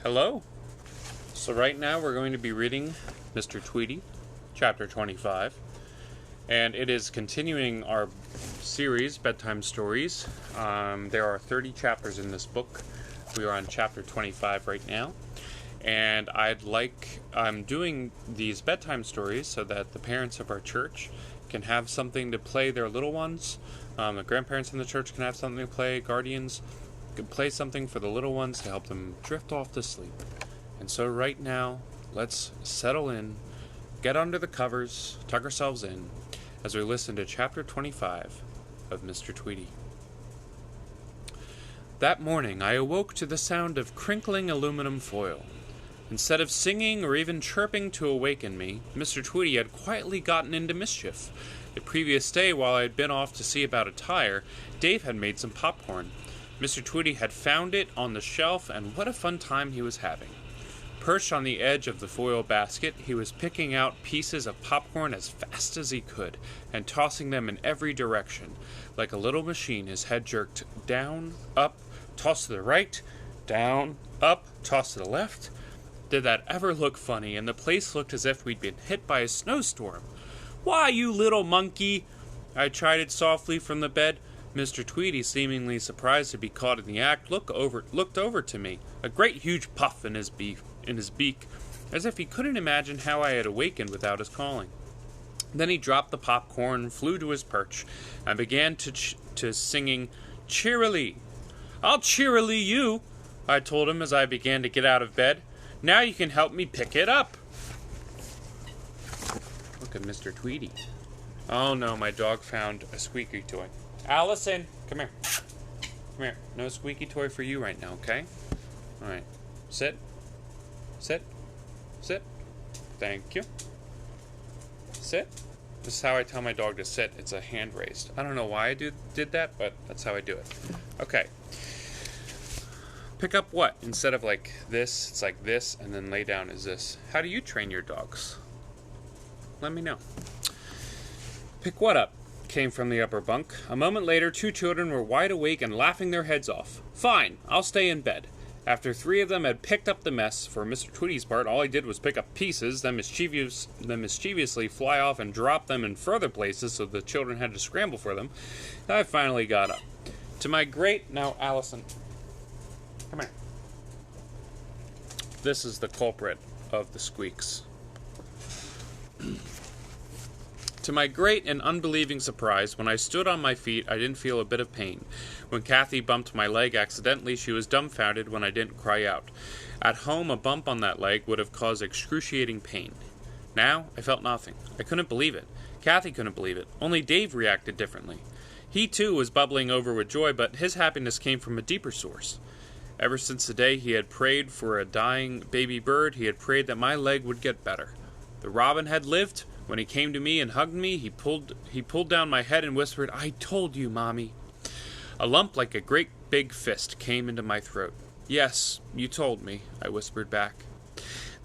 Hello. So right now we're going to be reading Mr. Tweedy, chapter 25, and it is continuing our series, Bedtime Stories. There are 30 chapters in this book. We are on chapter 25 right now, and I'm doing these bedtime stories so that the parents of our church can have something to play their little ones. The grandparents in the church can have something to play, guardians can play something for the little ones to help them drift off to sleep. And so right now, let's settle in, get under the covers, tuck ourselves in, as we listen to chapter 25 of Mr. Tweedy. That morning, I awoke to the sound of crinkling aluminum foil. Instead of singing or even chirping to awaken me, Mr. Tweedy had quietly gotten into mischief. The previous day, while I had been off to see about a tire, Dave had made some popcorn. Mr. Tweedy had found it on the shelf, and what a fun time he was having. Perched on the edge of the foil basket, he was picking out pieces of popcorn as fast as he could, and tossing them in every direction. Like a little machine, his head jerked down, up, tossed to the right, down, up, tossed to the left. Did that ever look funny, and the place looked as if we'd been hit by a snowstorm. "Why, you little monkey!" I chided softly from the bed. Mr. Tweedy, seemingly surprised to be caught in the act, looked over to me, a great huge puff in his beak, as if he couldn't imagine how I had awakened without his calling. Then he dropped the popcorn, flew to his perch, and began to singing cheerily. "I'll cheerily you," I told him as I began to get out of bed. "Now you can help me pick it up." Look at Mr. Tweedy. Oh no, my dog found a squeaky toy. Allison, come here. Come here. No squeaky toy for you right now, okay? Alright. Sit. Sit. Sit. Thank you. Sit. This is how I tell my dog to sit. It's a hand raised. I don't know why I did that, but that's how I do it. Okay. Pick up what? Instead of like this, it's like this, and then lay down is this. How do you train your dogs? Let me know. Pick what up? Came from the upper bunk. A moment later, two children were wide awake and laughing their heads off. "Fine, I'll stay in bed." After three of them had picked up the mess, for Mr. Tweedy's part, all he did was pick up pieces, then mischievously fly off and drop them in further places so the children had to scramble for them, I finally got up. To my great... Now, Allison, come here. This is the culprit of the squeaks. To my great and unbelieving surprise, when I stood on my feet, I didn't feel a bit of pain. When Kathy bumped my leg accidentally, she was dumbfounded when I didn't cry out. At home, a bump on that leg would have caused excruciating pain. Now, I felt nothing. I couldn't believe it. Kathy couldn't believe it. Only Dave reacted differently. He, too, was bubbling over with joy, but his happiness came from a deeper source. Ever since the day he had prayed for a dying baby bird, he had prayed that my leg would get better. The robin had lived. When he came to me and hugged me, he pulled down my head and whispered, "I told you, Mommy." A lump like a great big fist came into my throat. "Yes, you told me," I whispered back.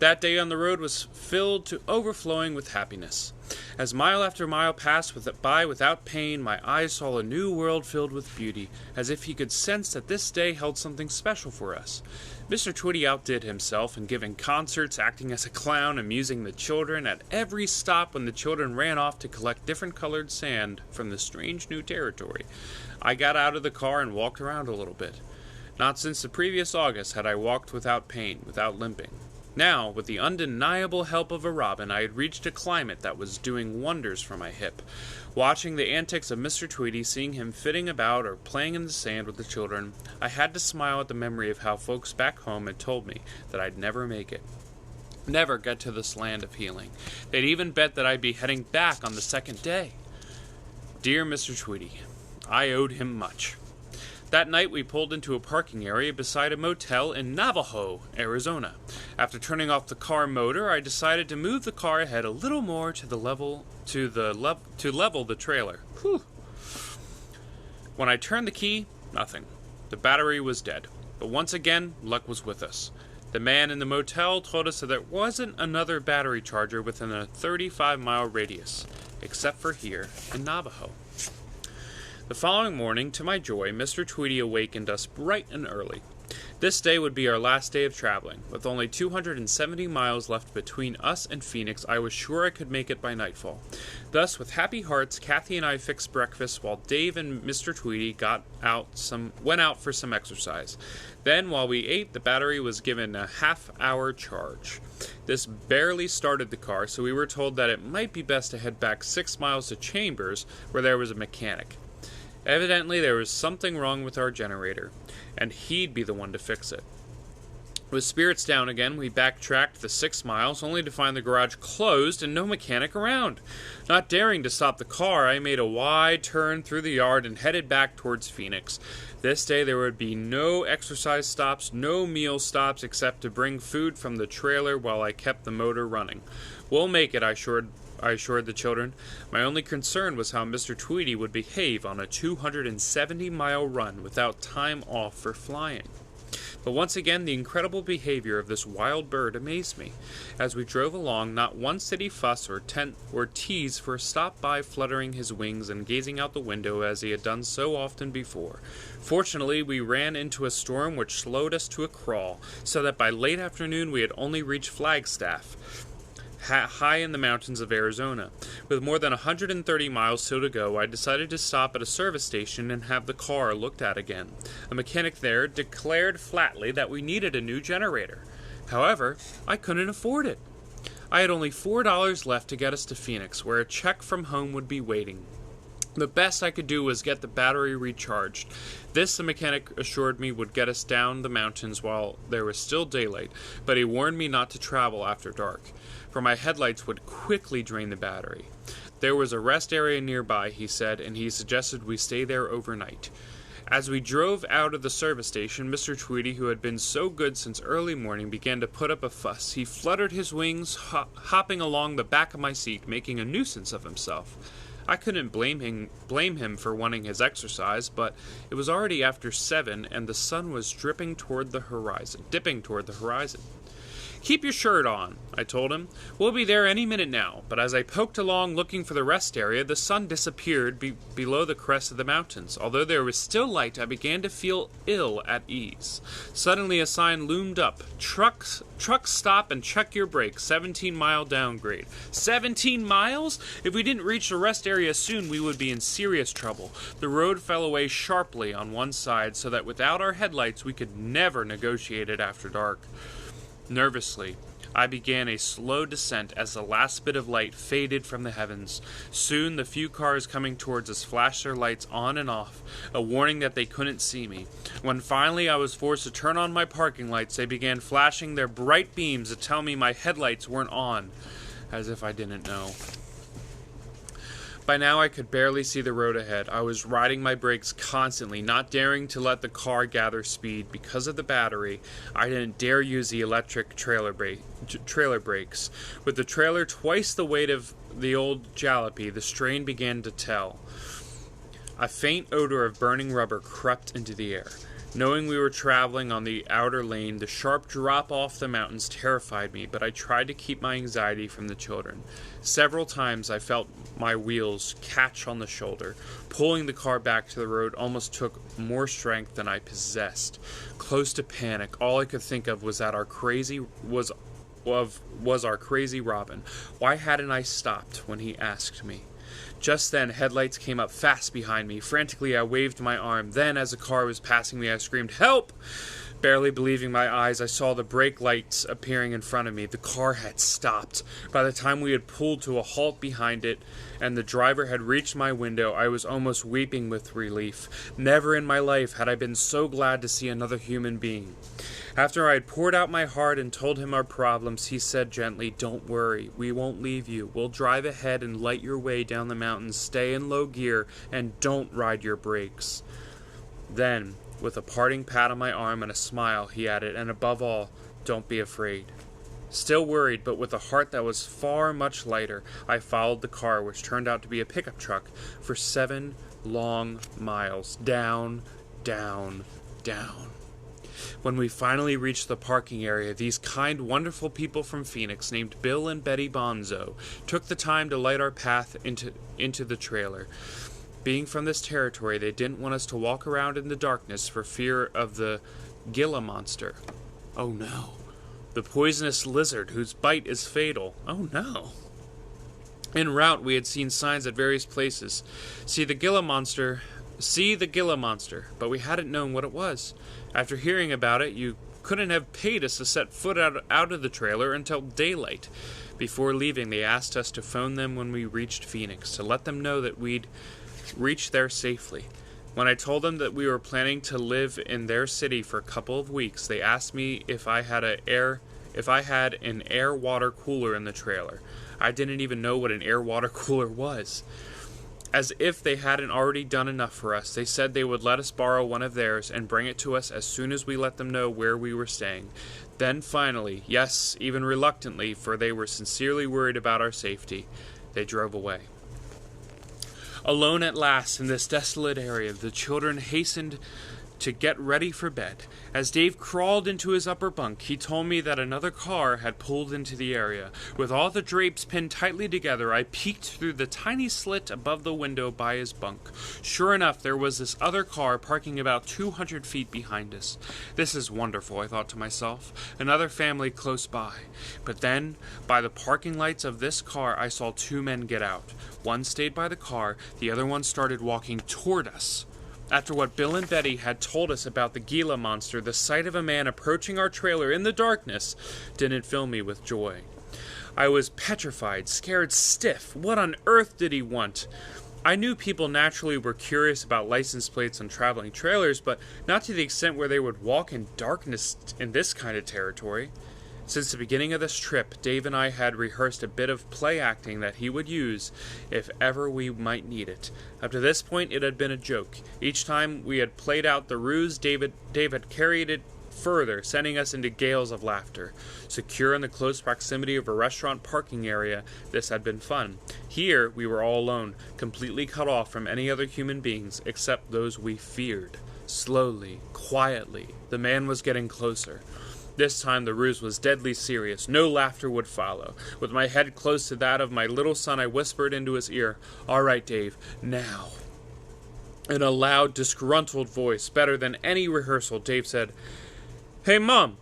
That day on the road was filled to overflowing with happiness. As mile after mile passed by without pain, my eyes saw a new world filled with beauty, as if he could sense that this day held something special for us. Mr. Tweedy outdid himself in giving concerts, acting as a clown, amusing the children at every stop when the children ran off to collect different colored sand from the strange new territory. I got out of the car and walked around a little bit. Not since the previous August had I walked without pain, without limping. Now, with the undeniable help of a robin, I had reached a climate that was doing wonders for my hip. Watching the antics of Mr. Tweedy, seeing him fitting about or playing in the sand with the children, I had to smile at the memory of how folks back home had told me that I'd never make it. Never get to this land of healing. They'd even bet that I'd be heading back on the second day. Dear Mr. Tweedy, I owed him much. That night we pulled into a parking area beside a motel in Navajo, Arizona. After turning off the car motor, I decided to move the car ahead a little more to level the trailer. Whew. When I turned the key, nothing. The battery was dead. But once again, luck was with us. The man in the motel told us that there wasn't another battery charger within a 35-mile radius, except for here in Navajo. The following morning, to my joy, Mr. Tweedy awakened us bright and early. This day would be our last day of traveling. With only 270 miles left between us and Phoenix, I was sure I could make it by nightfall. Thus, with happy hearts, Kathy and I fixed breakfast while Dave and Mr. Tweedy went out for some exercise. Then, while we ate, the battery was given a half-hour charge. This barely started the car, so we were told that it might be best to head back 6 miles to Chambers, where there was a mechanic. Evidently, there was something wrong with our generator, and he'd be the one to fix it. With spirits down again, we backtracked the 6 miles, only to find the garage closed and no mechanic around. Not daring to stop the car, I made a wide turn through the yard and headed back towards Phoenix. This day there would be no exercise stops, no meal stops, except to bring food from the trailer while I kept the motor running. We'll make it, I assured the children. My only concern was how Mr. Tweedy would behave on a 270-mile run without time off for flying. But once again, the incredible behavior of this wild bird amazed me. As we drove along, not once did he fuss or tease for a stop by fluttering his wings and gazing out the window as he had done so often before. Fortunately, we ran into a storm which slowed us to a crawl, so that by late afternoon we had only reached Flagstaff, high in the mountains of Arizona. With more than 130 miles still to go, I decided to stop at a service station and have the car looked at again. A mechanic there declared flatly that we needed a new generator. However, I couldn't afford it. I had only $4 left to get us to Phoenix, where a check from home would be waiting. The best I could do was get the battery recharged. This, the mechanic assured me, would get us down the mountains while there was still daylight, but he warned me not to travel after dark, for my headlights would quickly drain the battery. There was a rest area nearby, he said, and he suggested we stay there overnight. As we drove out of the service station, Mr. Tweedy, who had been so good since early morning, began to put up a fuss. He fluttered his wings, hopping along the back of my seat, making a nuisance of himself. I couldn't blame him for wanting his exercise, but it was already after 7, and the sun was dipping toward the horizon. "Keep your shirt on," I told him. "We'll be there any minute now." But as I poked along looking for the rest area, the sun disappeared below the crest of the mountains. Although there was still light, I began to feel ill at ease. Suddenly a sign loomed up. Trucks stop and check your brakes. 17-mile downgrade. 17 miles? If we didn't reach the rest area soon, we would be in serious trouble. The road fell away sharply on one side, so that without our headlights we could never negotiate it after dark. Nervously, I began a slow descent as the last bit of light faded from the heavens. Soon the few cars coming towards us flashed their lights on and off, a warning that they couldn't see me. When finally I was forced to turn on my parking lights, they began flashing their bright beams to tell me my headlights weren't on, as if I didn't know. By now I could barely see the road ahead. I was riding my brakes constantly, not daring to let the car gather speed. Because of the battery, I didn't dare use the electric trailer brakes. With the trailer twice the weight of the old jalopy, the strain began to tell. A faint odor of burning rubber crept into the air. Knowing we were traveling on the outer lane, the sharp drop off the mountains terrified me, but I tried to keep my anxiety from the children. Several times I felt my wheels catch on the shoulder. Pulling the car back to the road almost took more strength than I possessed. Close to panic, all I could think of was that our crazy Robin. Why hadn't I stopped when he asked me? Just then, headlights came up fast behind me. Frantically, I waved my arm. Then, as the car was passing me, I screamed, "Help!" Barely believing my eyes, I saw the brake lights appearing in front of me. The car had stopped. By the time we had pulled to a halt behind it, and the driver had reached my window, I was almost weeping with relief. Never in my life had I been so glad to see another human being. After I had poured out my heart and told him our problems, he said gently, "Don't worry, we won't leave you. We'll drive ahead and light your way down the mountains. Stay in low gear and don't ride your brakes." Then, with a parting pat on my arm and a smile, he added, "And above all, don't be afraid." Still worried, but with a heart that was far much lighter, I followed the car, which turned out to be a pickup truck, for 7 long miles. Down, down, down. When we finally reached the parking area, these kind, wonderful people from Phoenix, named Bill and Betty Bonzo, took the time to light our path into the trailer. Being from this territory, they didn't want us to walk around in the darkness for fear of the Gila monster. Oh no. The poisonous lizard whose bite is fatal. Oh no. En route, we had seen signs at various places. See the Gila monster, but we hadn't known what it was. After hearing about it, you couldn't have paid us to set foot out of the trailer until daylight. Before leaving, they asked us to phone them when we reached Phoenix, to let them know that we'd reached there safely. When I told them that we were planning to live in their city for a couple of weeks, they asked me if I had an air-water cooler in the trailer. I didn't even know what an air-water cooler was. As if they hadn't already done enough for us, they said they would let us borrow one of theirs and bring it to us as soon as we let them know where we were staying. Then finally, yes, even reluctantly, for they were sincerely worried about our safety, they drove away. Alone at last in this desolate area, the children hastened to get ready for bed. As Dave crawled into his upper bunk, he told me that another car had pulled into the area. With all the drapes pinned tightly together, I peeked through the tiny slit above the window by his bunk. Sure enough, there was this other car parking about 200 feet behind us. This is wonderful, I thought to myself. Another family close by. But then, by the parking lights of this car, I saw two men get out. One stayed by the car, the other one started walking toward us. After what Bill and Betty had told us about the Gila monster, the sight of a man approaching our trailer in the darkness didn't fill me with joy. I was petrified, scared stiff. What on earth did he want? I knew people naturally were curious about license plates on traveling trailers, but not to the extent where they would walk in darkness in this kind of territory. Since the beginning of this trip, Dave and I had rehearsed a bit of play acting that he would use if ever we might need it. Up to this point, it had been a joke. Each time we had played out the ruse, Dave had carried it further, sending us into gales of laughter. Secure in the close proximity of a restaurant parking area, this had been fun. Here, we were all alone, completely cut off from any other human beings except those we feared. Slowly, quietly, the man was getting closer. This time the ruse was deadly serious. No laughter would follow. With my head close to that of my little son, I whispered into his ear, "All right, Dave, now." In a loud, disgruntled voice, better than any rehearsal, Dave said, "Hey, Mom,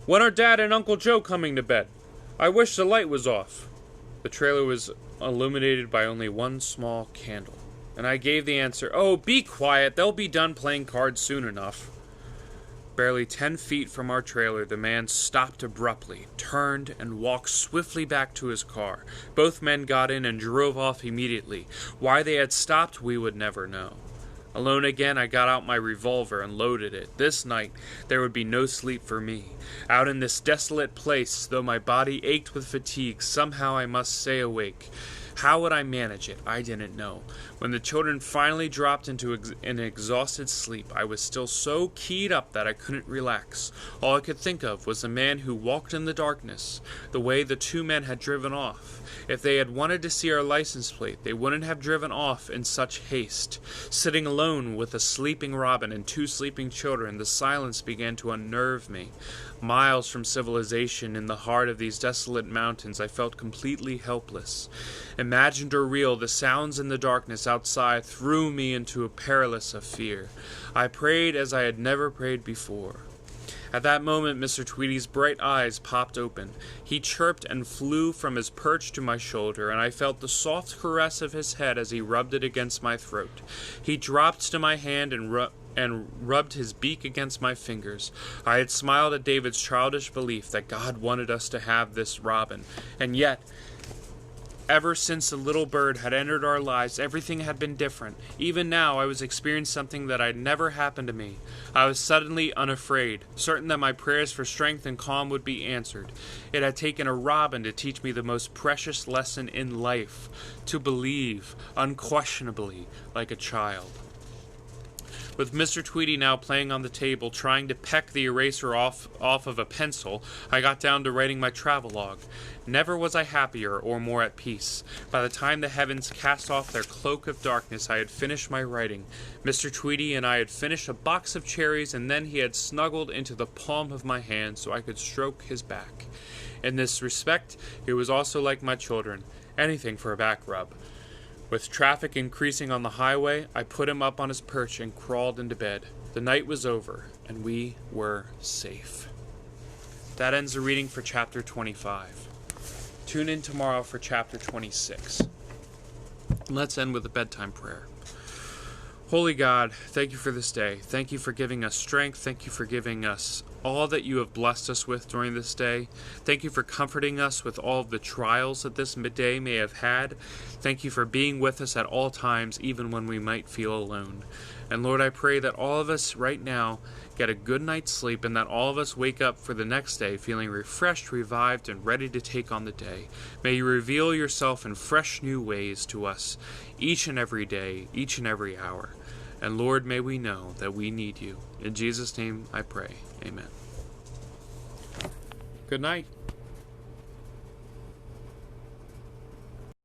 when are Dad and Uncle Joe coming to bed? I wish the light was off." The trailer was illuminated by only one small candle, and I gave the answer, "Oh, be quiet. They'll be done playing cards soon enough." Barely 10 feet from our trailer, the man stopped abruptly, turned, and walked swiftly back to his car. Both men got in and drove off immediately. Why they had stopped, we would never know. Alone again, I got out my revolver and loaded it. This night, there would be no sleep for me. Out in this desolate place, though my body ached with fatigue, somehow I must stay awake. How would I manage it? I didn't know. When the children finally dropped into an exhausted sleep, I was still so keyed up that I couldn't relax. All I could think of was the man who walked in the darkness, the way the two men had driven off. If they had wanted to see our license plate, they wouldn't have driven off in such haste. Sitting alone with a sleeping Robin and two sleeping children, the silence began to unnerve me. Miles from civilization, in the heart of these desolate mountains, I felt completely helpless. Imagined or real, the sounds in the darkness outside threw me into a paralysis of fear. I prayed as I had never prayed before. At that moment, Mr. Tweedy's bright eyes popped open. He chirped and flew from his perch to my shoulder, and I felt the soft caress of his head as he rubbed it against my throat. He dropped to my hand and rubbed his beak against my fingers. I had smiled at David's childish belief that God wanted us to have this Robin, and yet, ever since the little bird had entered our lives, everything had been different. Even now, I was experiencing something that had never happened to me. I was suddenly unafraid, certain that my prayers for strength and calm would be answered. It had taken a Robin to teach me the most precious lesson in life, to believe, unquestionably, like a child. With Mr. Tweedy now playing on the table, trying to peck the eraser off of a pencil, I got down to writing my travelogue. Never was I happier or more at peace. By the time the heavens cast off their cloak of darkness, I had finished my writing. Mr. Tweedy and I had finished a box of cherries, and then he had snuggled into the palm of my hand so I could stroke his back. In this respect, he was also like my children, anything for a back rub. With traffic increasing on the highway, I put him up on his perch and crawled into bed. The night was over. and we were safe. That ends the reading for chapter 25. Tune in tomorrow for chapter 26. Let's end with a bedtime prayer. Holy God, thank you for this day. Thank you for giving us strength. Thank you for giving us all that you have blessed us with during this day. Thank you for comforting us with all of the trials that this day may have had. Thank you for being with us at all times, even when we might feel alone. And Lord, I pray that all of us right now get a good night's sleep, and that all of us wake up for the next day feeling refreshed, revived, and ready to take on the day. May you reveal yourself in fresh new ways to us each and every day, each and every hour. And Lord, may we know that we need you. In Jesus' name I pray. Amen. Good night.